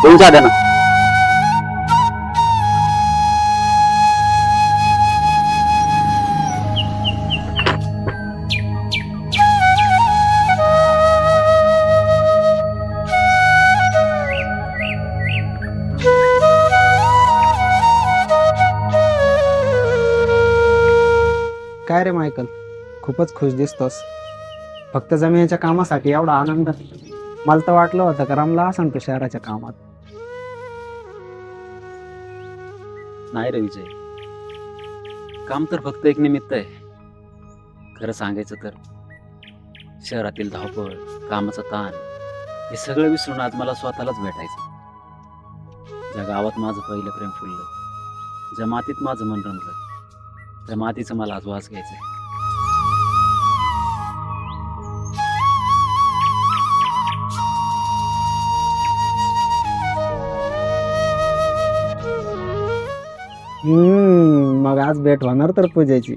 दोन चहा द्या ना. काय रे मायकल, खूपच खुश दिसतोस. फक्त जमिनीच्या कामासाठी एवढा आनंद? मला तर वाटलं होतं का रमला असन तू शहराच्या कामात. नाही रे विजय, काम तर फक्त एक निमित्त आहे. खरं सांगायचं तर शहरातील धावपळ, कामाचा ताण हे सगळं विसरून आज मला स्वतःलाच भेटायचं. ज्या गावात माझं पहिलं प्रेम फुललं, ज्या मातीत माझं मन रमलं, त्या मातीचं मला आज वास घ्यायचंय. मग आज भेट होणार तर पूजेची.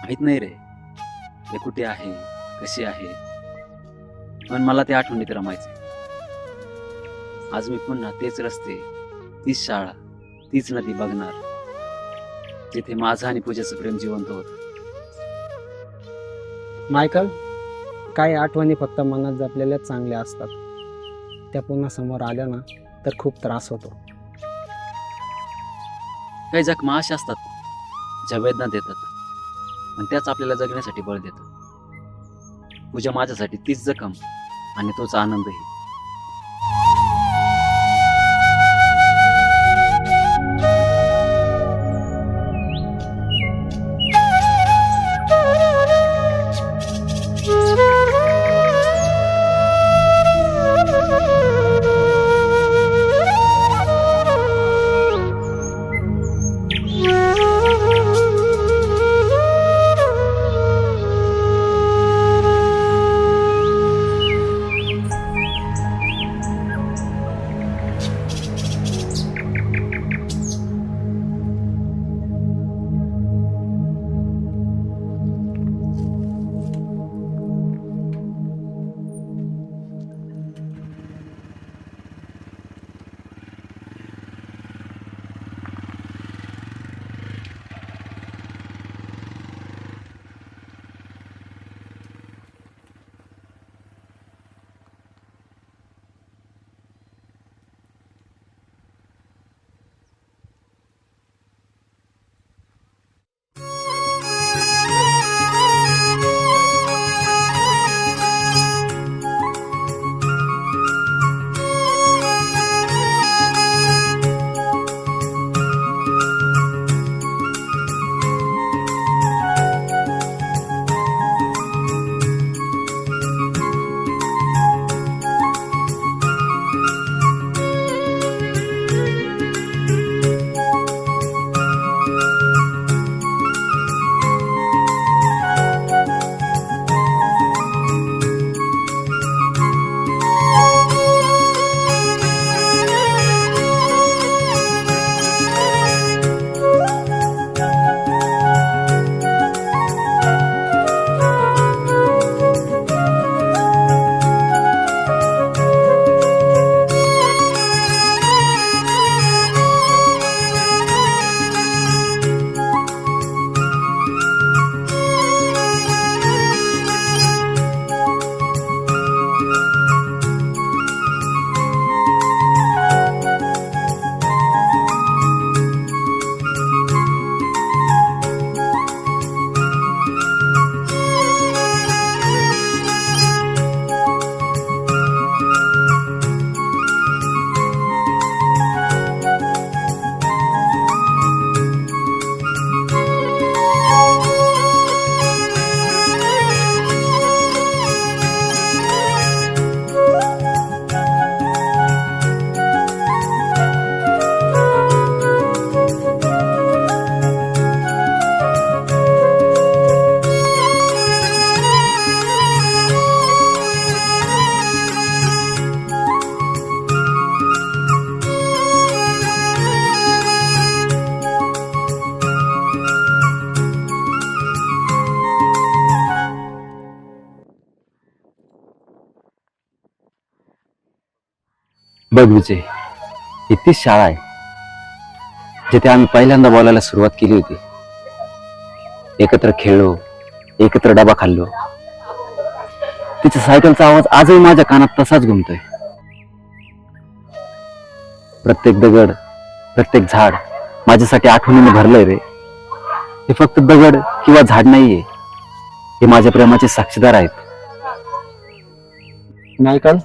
माहित नाही रे ते कुठे आहे, कशी आहे, पण मला ते आठवणीत रमायचे. आज मी पुन्हा तेच रस्ते, तीच शाळा, तीच नदी बघणार, जिथे माझं आणि पूजेचं प्रेम जिवंत होत. मायकल, काही आठवणी फक्त मनात जपलेल्याच चांगल्या असतात. त्या पुन्हा समोर आल्या ना तर खूप त्रास होतो. काही जखमा अशा असतात ज्या वेदना देतात, पण त्याच आपल्याला जगण्यासाठी बळ देतात. पूजा माझ्यासाठी तीच जखम आणि तोच आनंदही. बघ विजय, ही तीच शाळा आहे जिथे आम्ही पहिल्यांदा बोलायला सुरुवात केली होती. एकत्र खेळलो, एकत्र डबा खाल्लो. तिच्या सायकलचा आवाज आजही माझ्या कानात तसाच घुमतोय. प्रत्येक दगड, प्रत्येक झाड माझ्यासाठी आठवणीने भरलंय रे. हे फक्त दगड किंवा झाड नाहीये, हे माझ्या प्रेमाचे साक्षीदार आहेत. मायकल,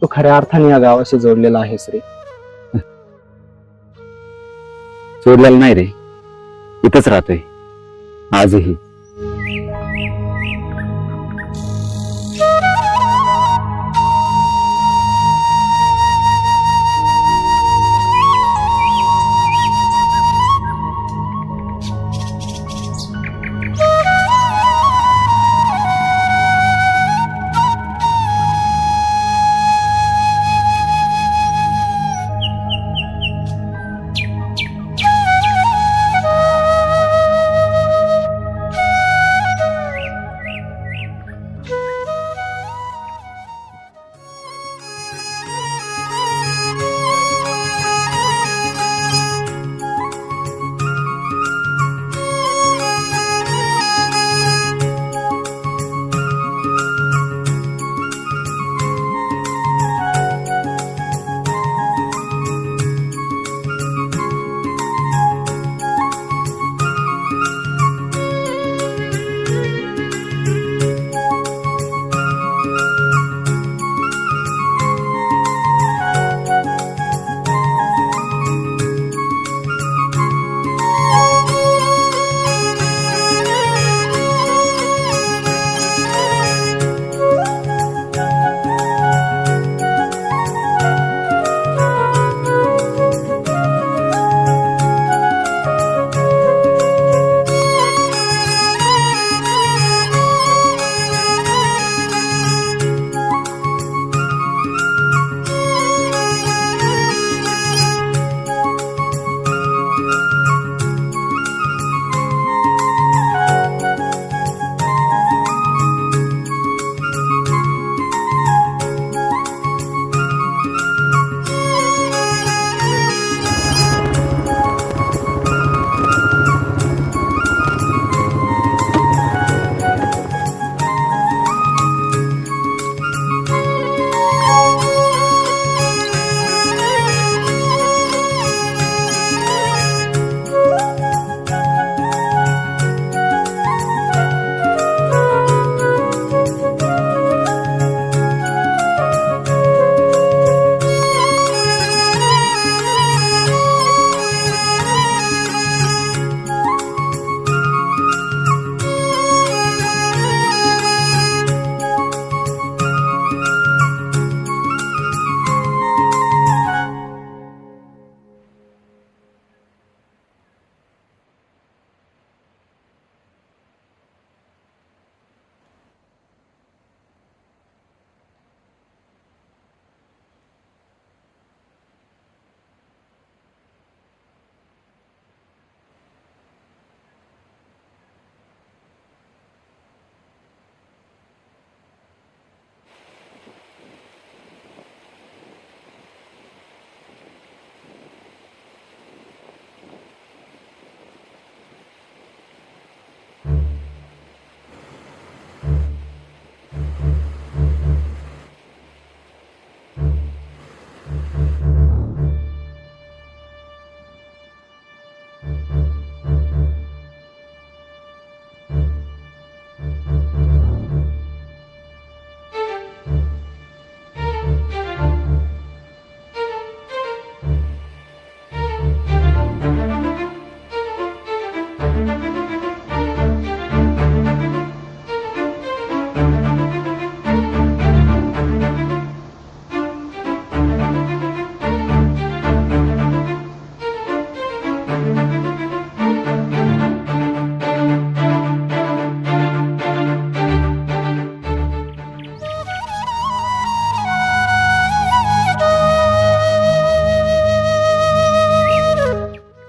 तू खऱ्या अर्थाने या गावाशी जोडलेला आहेस रे. सोडलेलं नाही रे, इथंच राहतोय आजही.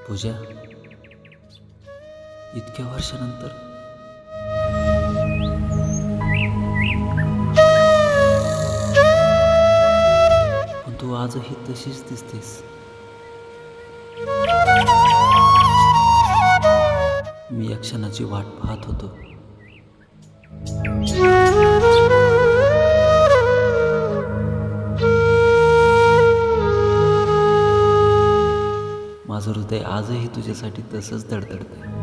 पूजा, इतक्या वर्षानंतर पण तू आजही तशीच दिसतेस. मी या क्षणाची वाट पाहत होतो. माझं हृदय आजही तुझ्यासाठी तसंच धडधडतंय.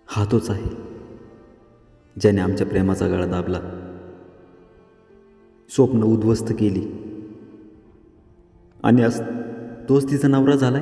हा तोच आहे ज्याने आमच्या प्रेमाचा गळा दाबला, स्वप्न उद्ध्वस्त केली आणि आज तोच तिचा नवरा झालाय.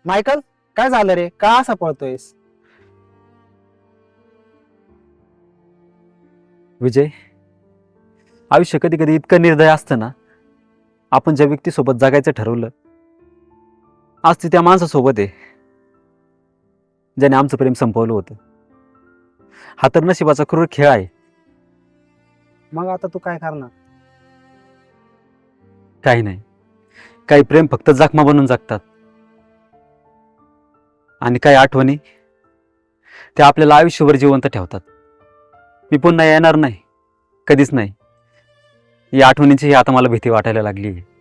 मायकल, काय झालं रे? का असा पळतोयस? विजय, आयुष्य कधी कधी इतकं निर्दय असतं ना. आपण ज्या व्यक्तीसोबत जगायचं ठरवलं, आज ती त्या माणसासोबत आहे ज्याने आमचं प्रेम संपवलं होतं. हा तर नशिबाचा क्रूर खेळ आहे. मग आता तू काय करणार? काही नाही. काही प्रेम फक्त जखमा बनून जगतात आणि काही आठवणी त्या आपल्याला आयुष्यभर जिवंत ठेवतात. मी पुन्हा येणार नाही, कधीच नाही. या आठवणींची आता मला भीती वाटायला लागली आहे.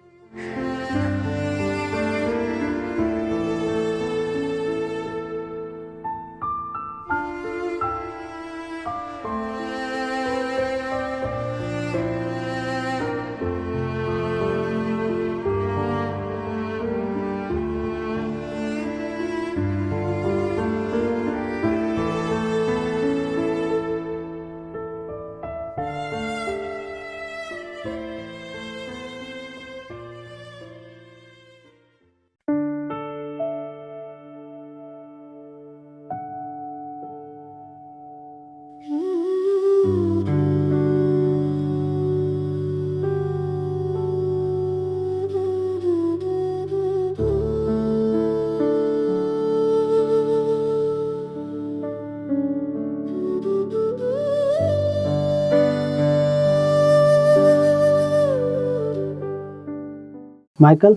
मायकल,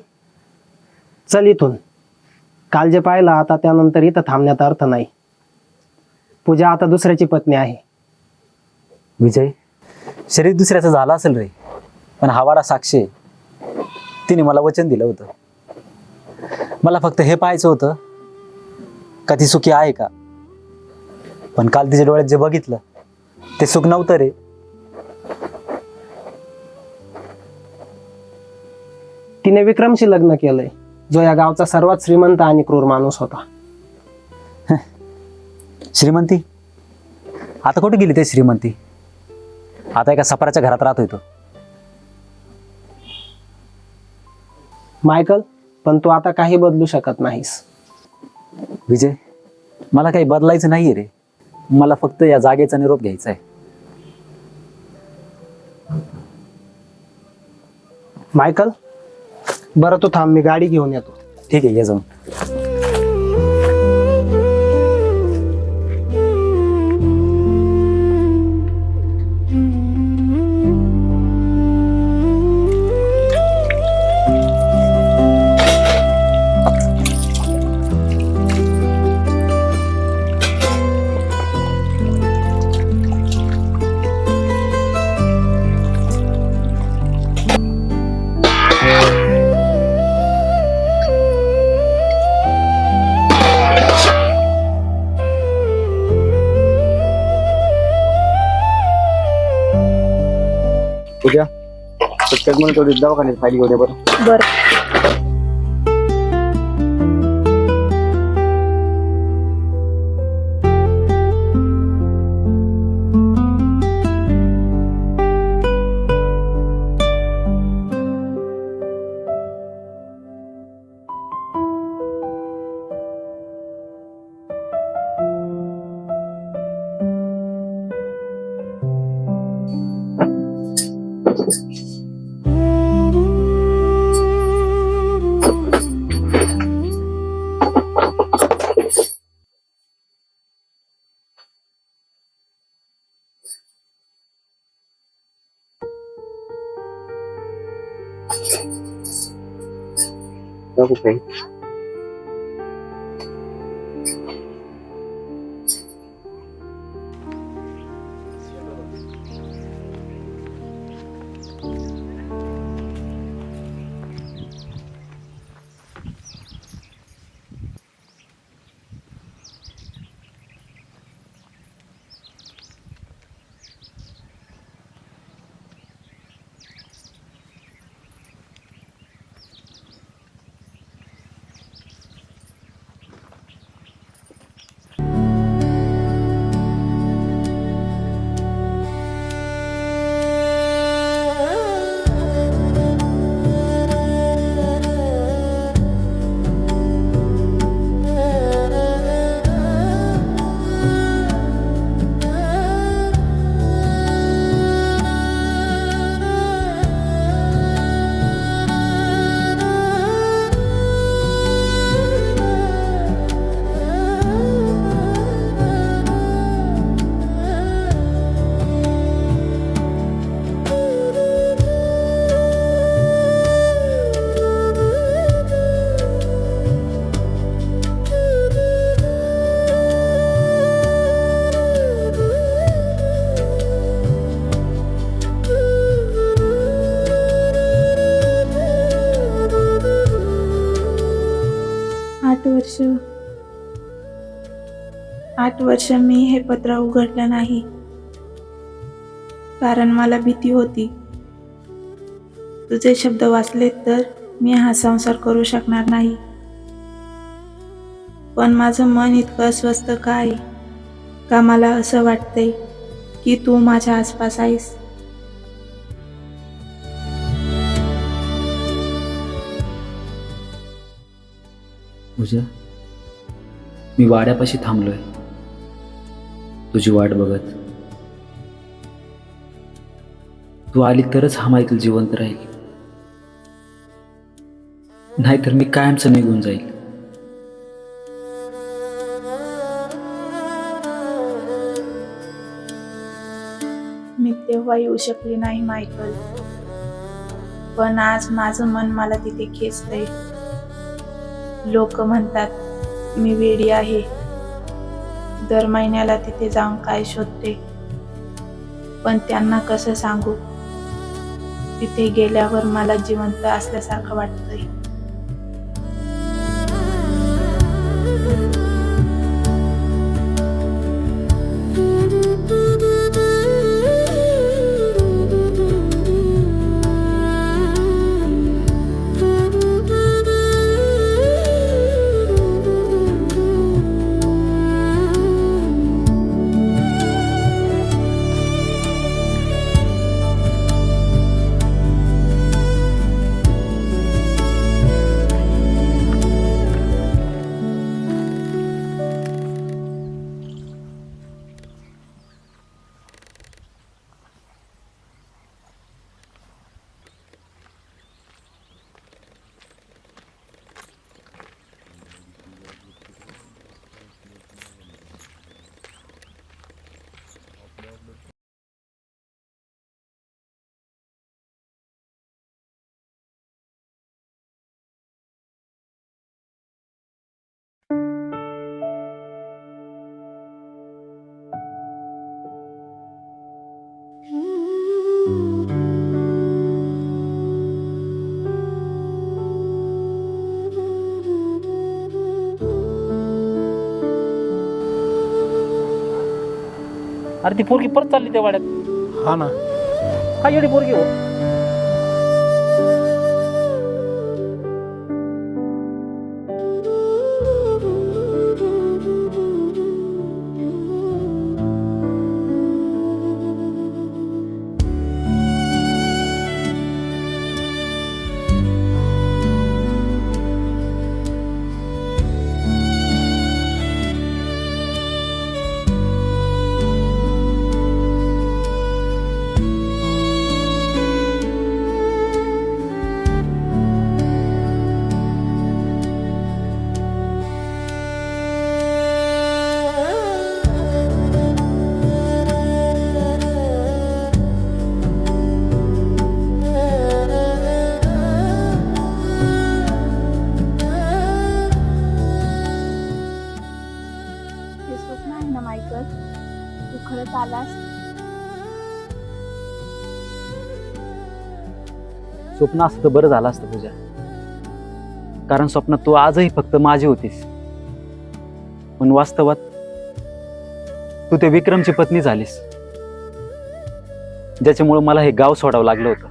चल इथून. काल जे पाहिलं आता त्यानंतर इथं थांबण्यात अर्थ नाही. पूजा आता दुसऱ्याची पत्नी आहे. विजय, शरीर दुसऱ्याचं झालं असेल रे, पण हा वाडा साक्षी आहे. तिने मला वचन दिलं होतं. मला फक्त हे पाहायचं होतं का ती सुखी आहे का. पण काल तिच्या डोळ्यात जे बघितलं ते सुख नव्हतं रे. तिने विक्रमशी लग्न केलंय, जो या गावचा सर्वात श्रीमंत आणि क्रूर माणूस होता. श्रीमंती? आता कुठे गेली ते श्रीमंती? आता एका सफराच्या घरात राहतोय तो. मायकल, पण तू आता काही बदलू शकत नाहीस. विजय, मला काही बदलायचं नाहीये रे. मला फक्त या जागेचा निरोप घ्यायचा आहे. मायकल, बरं तू थांब, मी गाडी घेऊन येतो. ठीक आहे, ये जाऊन. पूजा, प्रत्येक म्हणून थोडी दवाखान्यात फायली घेऊ दे बरं. बरं. 8 वर्ष मी हे पत्र उघडलं नाही, कारण मला भीती होती. तुझे शब्द वाचले तर मी हा संसार करू शकणार नाही. पण माझं मन इतकं अस्वस्थ का आहे? का मला असं वाटतंय की तू माझ्या आसपास आहेस. पूजा, मी वाड्यापाशी थांबलोय तुझी वाट बघत. तू आली तरच हा मायकल जिवंत राहील, नाहीतर मी कायमचं निघून जाईल. मी तेव्हा येऊ शकले नाही मायकल, पण आज माझं मन मला तिथे खेचलंय. लोक म्हणतात मी वेडी आहे, दर महिन्याला तिथे जाऊन काय शोधते. पण त्यांना कसं सांगू, तिथे गेल्यावर मला जिवंत असल्यासारखं वाटतंय. अरे ती पोरगी परत चालली त्या वाड्यात. हा ना. काय एवढी पोरगी हो? हे स्वप्न आहे ना मायकल, तू खरंच आलास. स्वप्न असतं तर बरं झालं असतं पूजा, कारण स्वप्नात तू आजही फक्त माझी होतीस, पण वास्तवात तू ते विक्रमची पत्नी झालीस, ज्याच्यामुळे मला हे गाव सोडावं लागलं होतं.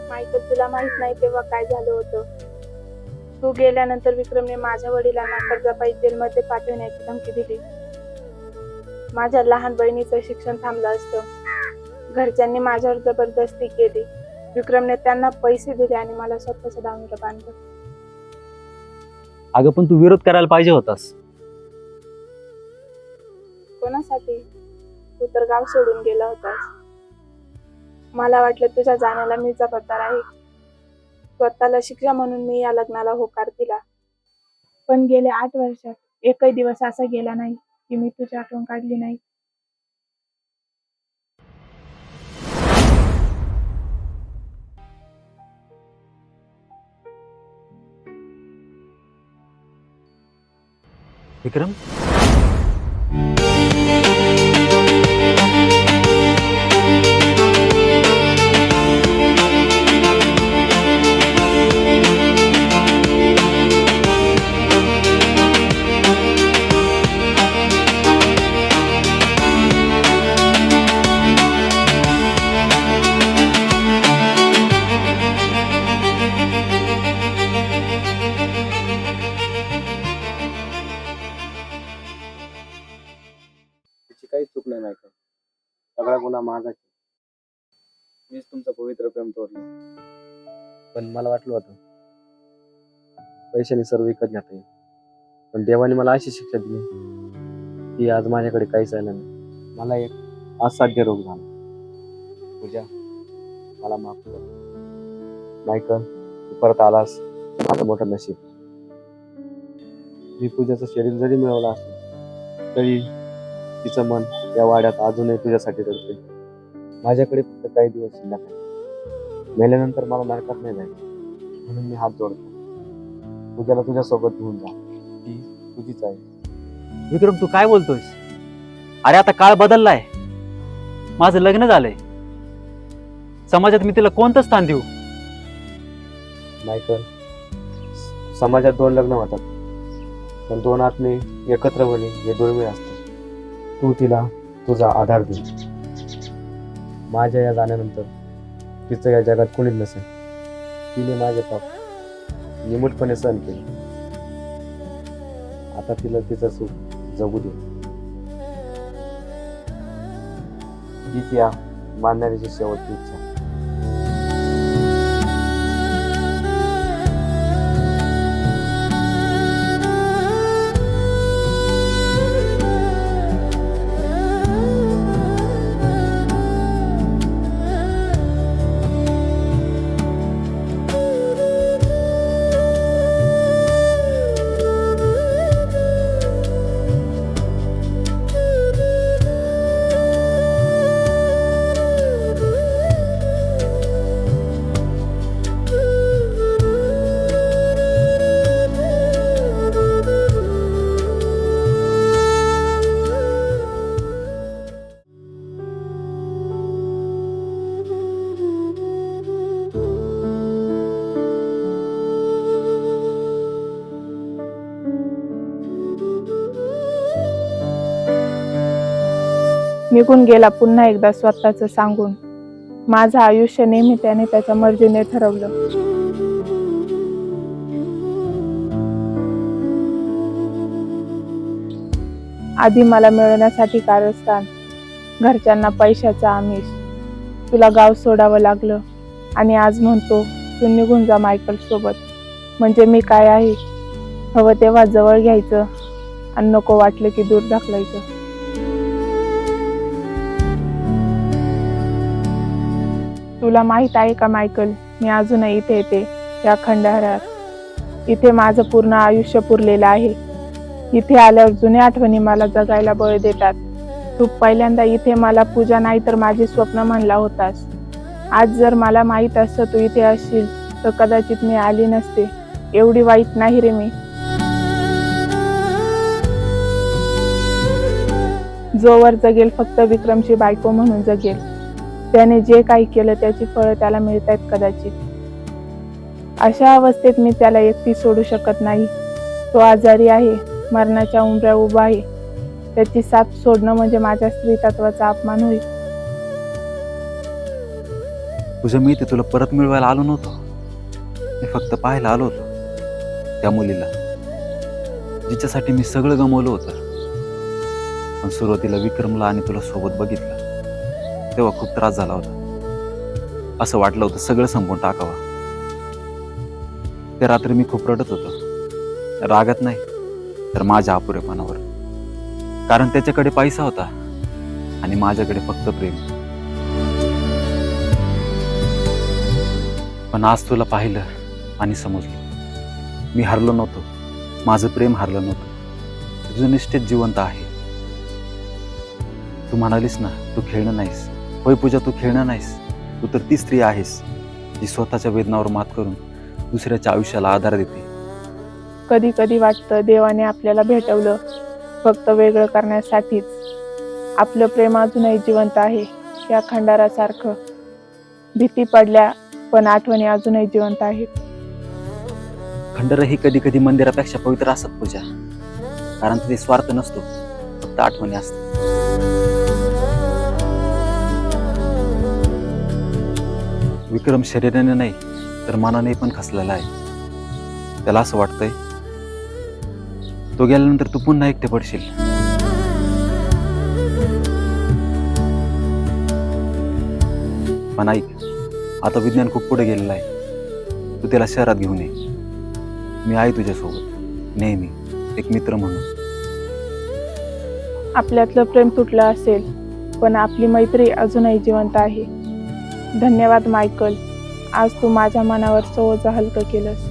मायकल, तुला माहित नाही तेव्हा काय झालं होतं. तू गेल्यानंतर विक्रमने माझ्या वडिलांना कर्जापायी जेलमध्ये पाठवण्याची धमकी दिली. माझ्या लहान बहिणीचं शिक्षण थांबलं असतं. घरच्यांनी माझ्यावर जबरदस्ती केली. विक्रमने त्यांना पैसे दिले आणि मला स्वतःच्या दावणीला बांधलं. अगं पण तू विरोध करायला पाहिजे होतास. कोणासाठी? तू तर गाव सोडून गेला होतास. मला वाटलं तुझ्या जाण्याला मी जबाबदार आहे. स्वतःला शिक्षा म्हणून मी या लग्नाला होकार दिला. पण गेल्या 8 वर्षात एकही दिवस असा गेला नाही की मी तुझी आठवण काढली नाही. विक्रम, काहीच चूक नाही मायकल. सगळा गुन्हा माझाच. मीच तुमचं पवित्र प्रेम तोडलं. पण मला वाटलं होतं पैशाने सर्व विकत घेता येईल, पण देवाने मला अशी शिक्षा दिली की आज माझ्याकडे काहीच आलं नाही. मला एक असाध्य रोग झाला. पूजा, मला माफ कर. मायकल, तू परत आलास, माझं मोठं नशीब. मी पूजाचं शरीर जरी मिळवलं असलं तरी तिचं मन या वाड्यात अजूनही तुझ्यासाठी रडते. माझ्याकडे फक्त काही दिवस शिल्लक आहे. मेल्यानंतर मला नरकात नाही जायचं, म्हणून मी हात जोडतो. पूजाला तुझ्यासोबत घेऊन जा. ती तुझीच आहे. विक्रम, तू काय बोलतोयस? अरे आता काळ बदललाय. माझं लग्न झालंय. समाजात मी तिला कोणतं स्थान देऊ? मायकल, समाजात 2 लग्न होतात, पण 2 आत्मे एकत्र होणे हे दुर्मिळ असते. तू तिला तुझा आधार दे. माझ्या या जाण्यानंतर तिचं या जगात कोणीच नसेल. तिने माझे पाप निमूटपणे सहन केले. आता तिला तिचं सुख जगू दे. हीच या मानणाऱ्याची शेवटची इच्छा. निघून गेला पुन्हा एकदा स्वतःच सांगून. माझं आयुष्य नेहमी त्याने त्याच्या मर्जीने ठरवलं. आधी मला मिळवण्यासाठी कारस्थान, घरच्यांना पैशाचा आमिष, तुला गाव सोडावं लागलं आणि आज म्हणतो तू निघून जा मायकल सोबत. म्हणजे मी काय आहे? हवं तेव्हा जवळ घ्यायचं आणि नको वाटलं की दूर ढकलायचं. तुला माहित आहे का मायकल, मी अजूनही इथे येते या खंडहरात. इथे माझं पूर्ण आयुष्य पुरलेलं आहे. इथे आल्यावर जुन्या आठवणी मला जगायला बळ देतात. तू पहिल्यांदा इथे मला पूजा नाही तर माझी स्वप्न म्हणला होतास. आज जर मला माहित असतं तू इथे असशील तर कदाचित मी आली नसते. एवढी वाईट नाही रे मी. जोवर जगेल फक्त विक्रमची बायको म्हणून जगेल. त्याने जे काही केलं त्याची फळं त्याला मिळतायत कदाचित. अशा अवस्थेत मी त्याला एकटी सोडू शकत नाही. तो आजारी आहे, मरणाच्या उंबऱ्या उभा आहे. त्याची साथ सोडणं म्हणजे माझ्या स्त्रीतत्वाचा अपमान होईल. तुझ्या मी ते तुला परत मिळवायला आलो नव्हतो. मी फक्त पाहायला आलो होतो त्या मुलीला, जिच्यासाठी मी सगळं गमावलं होतं. पण सुरुवातीला विक्रमला आणि तुला सोबत बघितलं तेव्हा खूप त्रास झाला होता. असं वाटलं होतं सगळं संपवून टाकावं. त्या रात्री मी खूप रडत होतो, रागात नाही तर माझ्या अपुरेपणावर. कारण त्याच्याकडे पैसा होता आणि माझ्याकडे फक्त प्रेम. पण आज तुला पाहिलं आणि समजलं मी हरलो नव्हतो. माझं प्रेम हरलं नव्हतं. तुझं निष्ठेत जिवंत आहे. तू म्हणालीस ना तू खेळणं नाहीस. होय पूजा, तू खेळणं नाहीस. तू तर ती स्त्री आहेस जी स्वतःच्या वेदनावर मात करून दुसऱ्याच्या आयुष्याला आधार देते. कधी कधी वाटतं देवाने आपल्याला भेटवलं फक्त वेगळं करण्यासाठीच. आपलं प्रेम अजूनही जिवंत आहे या खंडारासारखं. भीती पडल्या पण आठवणी अजूनही जिवंत आहेत. खंडर ही कधी कधी मंदिरापेक्षा पवित्र असतात पूजा. कारण तिथे स्वार्थ नसतो, फक्त आठवणी असतात. विक्रम शरीराने नाही तर मनाने पण खचलेला आहे. त्याला असं वाटतंय तो गेल्यानंतर तू पुन्हा एकटे पडशील. पण ऐक, आता विज्ञान खूप पुढे गेलेलं आहे. तू त्याला शहरात घेऊन ये. मी आहे तुझ्यासोबत नेहमी, एक मित्र म्हणून. आपल्यातलं प्रेम तुटलं असेल, पण आपली मैत्री अजूनही जिवंत आहे. धन्यवाद मायकल, आज तू माझ्या मनावरचं ओझं हलकं केलंस.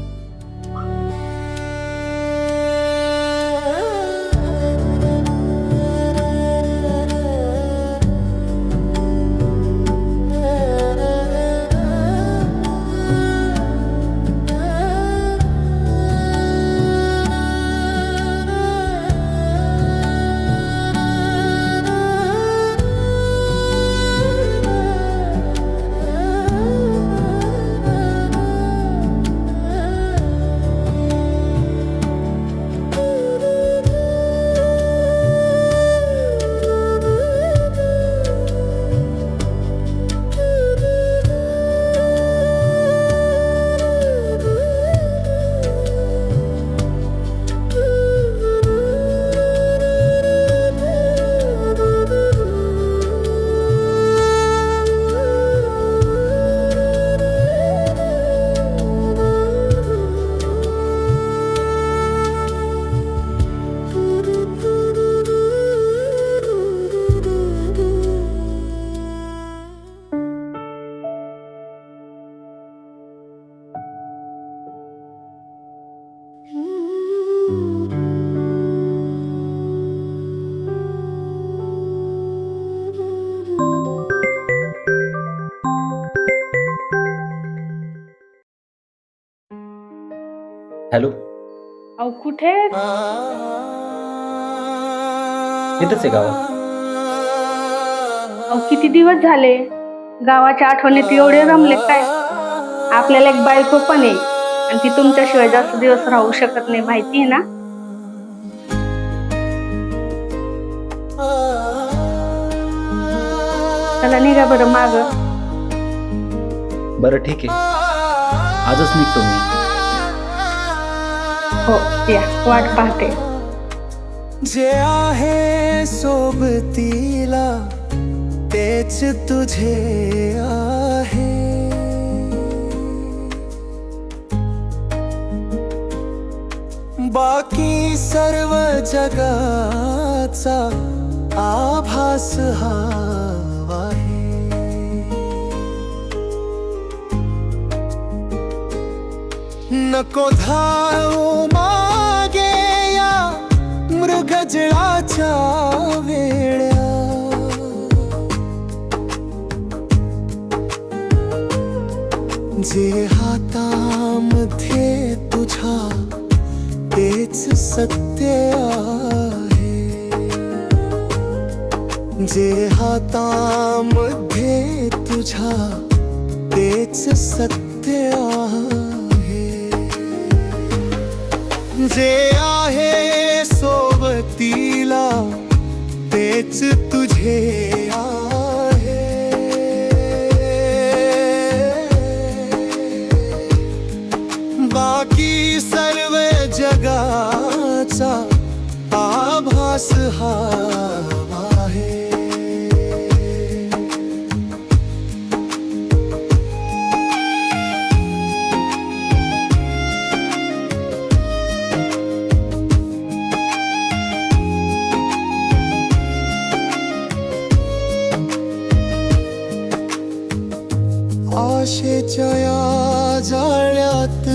हॅलो, अहो कुठे? इथंच आहे गावात. अहो किती दिवस झाले, गावाच्या आठवणीत एवढे रमले काय? आपल्याला एक बायको पण आहे आणि ती तुमच्याशिवाय जास्त दिवस राहू शकत नाही, माहिती आहे ना? चला निघा बरं माग. बरं ठीक आहे, आजच निघतो मी. हो या, वाट पाहते. जे आहे सोबतीला तेच तुझे आहे. बाकी सर्व जगाचा आभास हा आहे. नको धावू मागे या मृगजळाच्या वेड्या. जे हातामध्ये तुझ्या तेच सत्य आहे. जे हातामध्ये तुझ्या तेच सत्य आहे. जे आहे सोबतीला तेच तुझे आहे. बाकी सर्व जगाचा आभास हा आहे. आशेच्या या जाळ्यात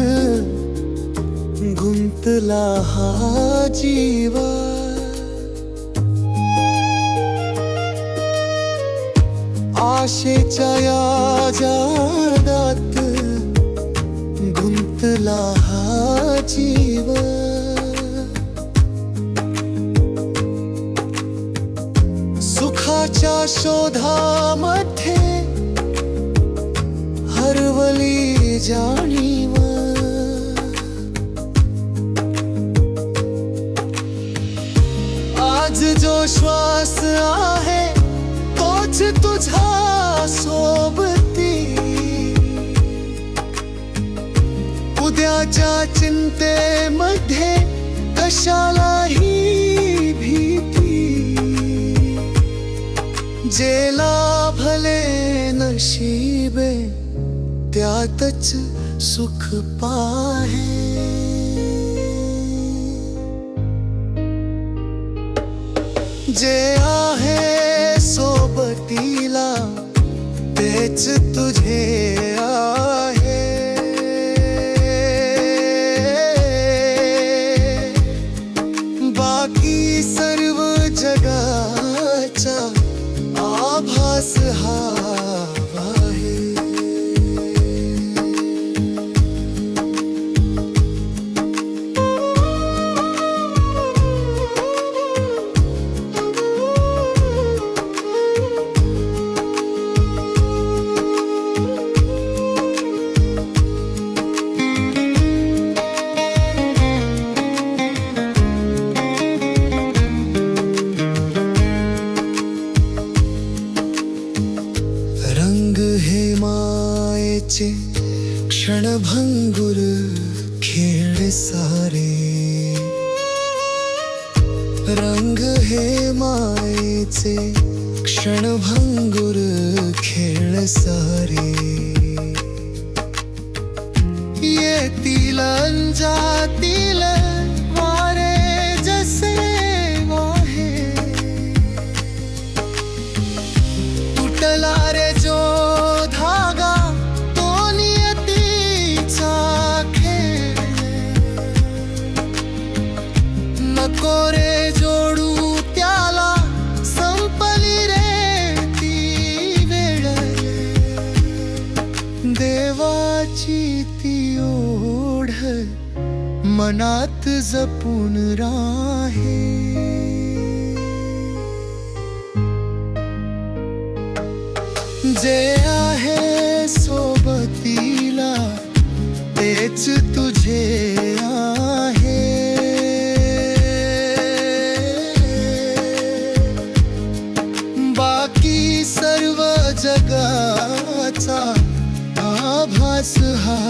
गुंतला हा जीव. आशेच्या या जाळ्यात गुंतला हा जीव. सुखाच्या शोधामध्ये हरवली जाणीव. आज जो श्वास आहे तोच तुझा सोबती. उद्याच्या चिंतेमध्ये कशालाही भीती. जे लाभले न नशीबे त्यातच सुख पाहे. जे आहे सोबतीला तेच तुझे आहे. बाकी सर्व जगाचा आभास हा आहे. रंग हे मायेचे क्षणभंगुर खेळ सारे. रंग हे मायेचे क्षणभंगुर खेळ सारे. येतील जातील वारे जसे वाहे. तुटला रे जो धागा तो नियतीचा खेळ. नको रे जोडू त्याला संपली रे ती वेळ. देवाची ती ओढ मनात जपून राहे. जे आहे सोबतीला तेच तुझे आहे. बाकी सर्व जगाचा आभास हा